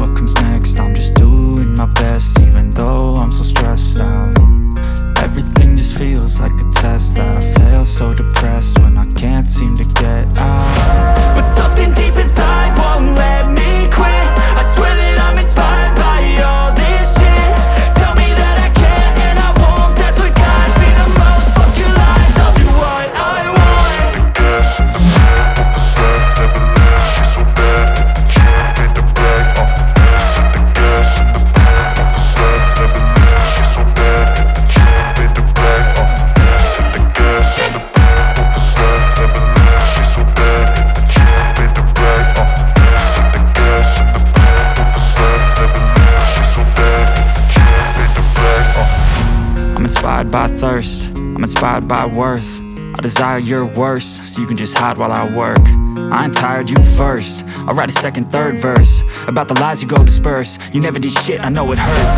what comes next. I'm just doing my best, even though I'm so stressed out. Everything just feels like a test that I fail, so depressed when I can't seem to get out. But something deep inside won't let me quit. I swear that I'm inspired by all this shit. Tell me that I can and I won't, that's what guides me the most. Fuck your lies, I'll do what I want. Inspired by thirst, I'm inspired by worth. I desire your worst, so you can just hide while I work. I ain't tired, you first. I'll write a second, third verse about the lies you go disperse. You never did shit, I know it hurts.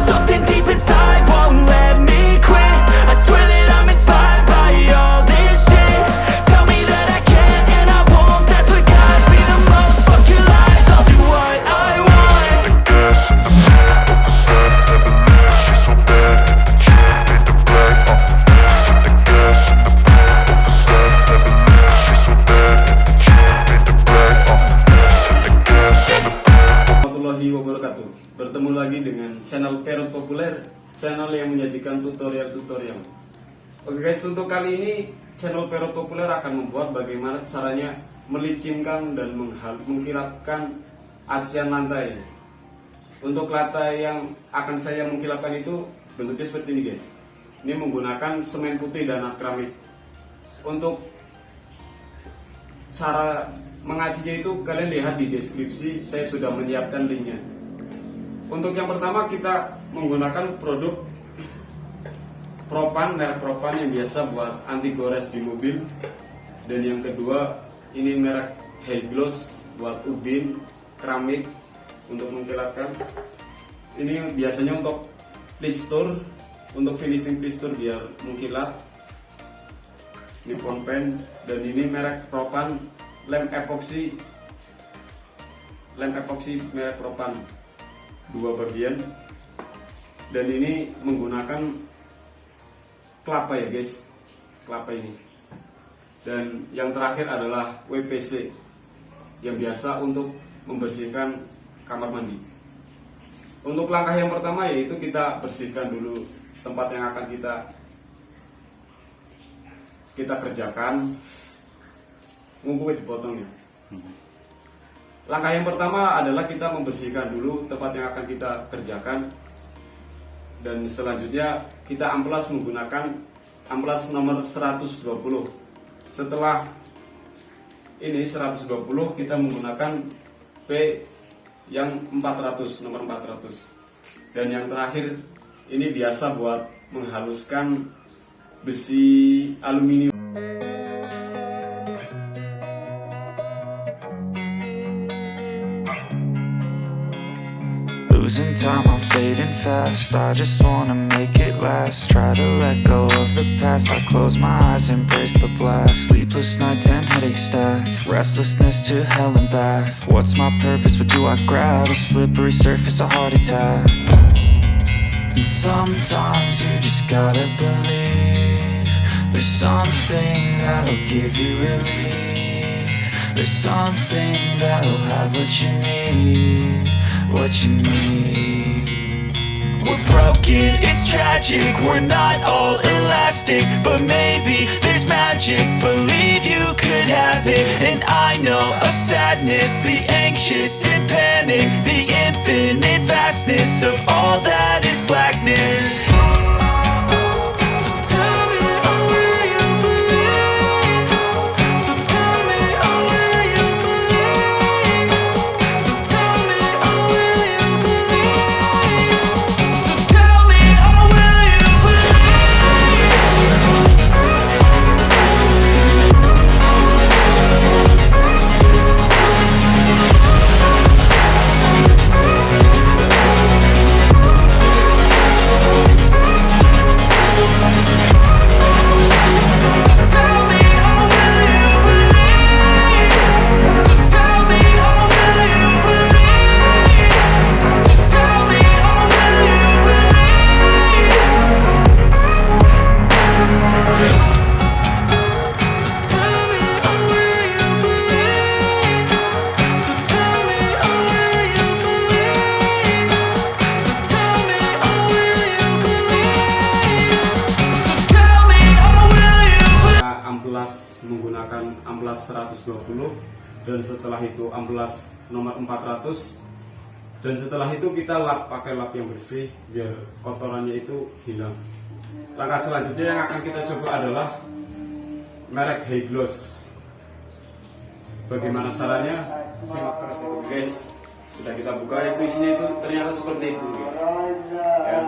Something deep inside won't let me quit. I swear that I'm inspired by all this shit. Tell me that I can and I won't, that's what guides me the most. Fuck your lies, I'll do what I want. Bertemu lagi dengan channel Perot Populer, channel yang menyajikan tutorial-tutorial. Oke guys, untuk kali ini channel Perot Populer akan membuat bagaimana caranya melicinkan dan mengkilapkan acian lantai. Untuk lantai yang akan saya mengkilapkan itu bentuknya seperti ini guys. Ini menggunakan semen putih dan akrilik. Untuk cara mengacinya itu kalian lihat di deskripsi, saya sudah menyiapkan linknya. Untuk yang pertama kita menggunakan produk propan, merek propan yang biasa buat anti gores di mobil. Dan yang kedua ini merek High-Gloss buat ubin, keramik untuk mengkilapkan. Ini biasanya untuk plistur, untuk finishing plistur biar mengkilap. Ini ponpen, dan ini merek propan lem epoxy merek propan 2 bagian. Dan ini menggunakan kelapa ya guys, kelapa ini. Dan yang terakhir adalah WPC yang biasa untuk membersihkan kamar mandi. Untuk langkah yang pertama yaitu kita bersihkan dulu tempat yang akan kita kerjakan. Ngumpulnya dipotong ya. Langkah yang pertama adalah kita membersihkan dulu tempat yang akan kita kerjakan. Dan selanjutnya kita amplas menggunakan amplas nomor 120. Setelah ini 120 kita menggunakan P yang 400, nomor 400. Dan yang terakhir ini biasa buat menghaluskan besi aluminium. Losing time, I'm fading fast. I just wanna make it last. Try to let go of the past. I close my eyes, embrace the black. Sleepless nights and headaches stack. Restlessness to hell and back. What's my purpose? What do I grab? A slippery surface, a heart attack. And sometimes you just gotta believe there's something that'll give you relief. There's something that'll have what you need. What you need. We're broken, it's tragic. We're not all elastic, but maybe there's magic. Believe you could have it. And I know of sadness, the anxious and panic, the infinite vastness of all that is blackness. menggunakan amplas 120, dan setelah itu amplas nomor 400, dan setelah itu kita lap pakai lap yang bersih biar kotorannya itu hilang. Langkah selanjutnya yang akan kita coba adalah merek High Gloss. Bagaimana caranya? Simak terus itu guys. Sudah kita buka, itu isinya itu ternyata seperti itu guys. Ya.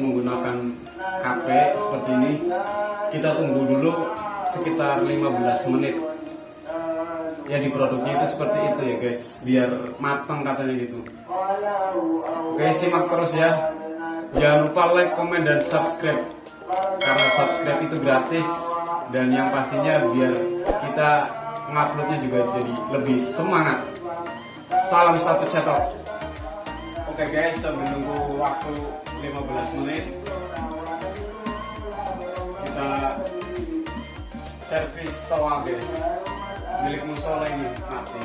Menggunakan KP seperti ini, kita tunggu dulu sekitar 15 menit. Ya, di produknya itu seperti itu ya guys, biar matang katanya gitu. Oke, simak terus ya. Jangan lupa like, komen, dan subscribe, karena subscribe itu gratis, dan yang pastinya biar kita nguploadnya juga jadi lebih semangat. Salam satu cetok. Oke guys, sambil nunggu waktu 15 menit, kita servis toa guys, milik musola ini mati.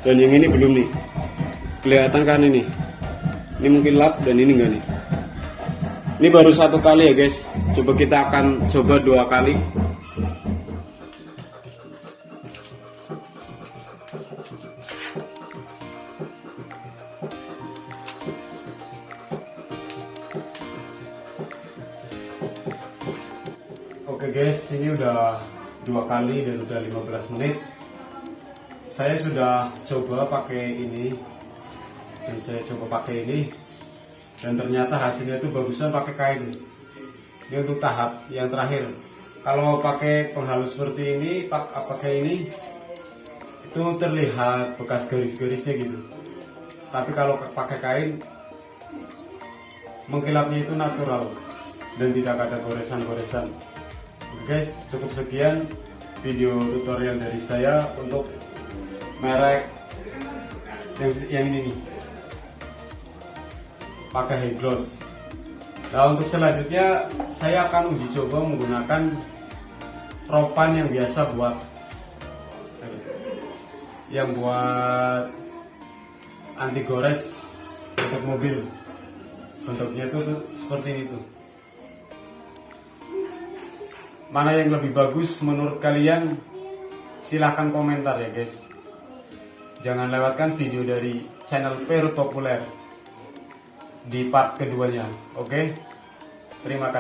Dan yang ini belum nih, kelihatan kan ini mungkin lap dan ini enggak nih. Ini baru satu kali ya guys, coba kita akan coba 2 kali. Oke guys, ini udah 2 kali dan udah 15 menit. Saya sudah coba pakai ini dan saya coba pakai ini, dan ternyata hasilnya itu bagusan pakai kain. Ini untuk tahap yang terakhir. Kalau pakai penghalus seperti ini, pakai ini, itu terlihat bekas garis-garisnya gitu. Tapi kalau pakai kain, mengkilapnya itu natural dan tidak ada goresan-goresan. Oke guys, cukup sekian video tutorial dari saya untuk merek yang ini nih, pakai high gloss. Nah, untuk selanjutnya saya akan uji coba menggunakan ropan yang biasa buat anti gores untuk mobil. Bentuknya itu seperti itu. Mana yang lebih bagus menurut kalian? Silahkan komentar ya guys. Jangan lewatkan video dari channel Perut Populer di part keduanya. Oke? Terima kasih.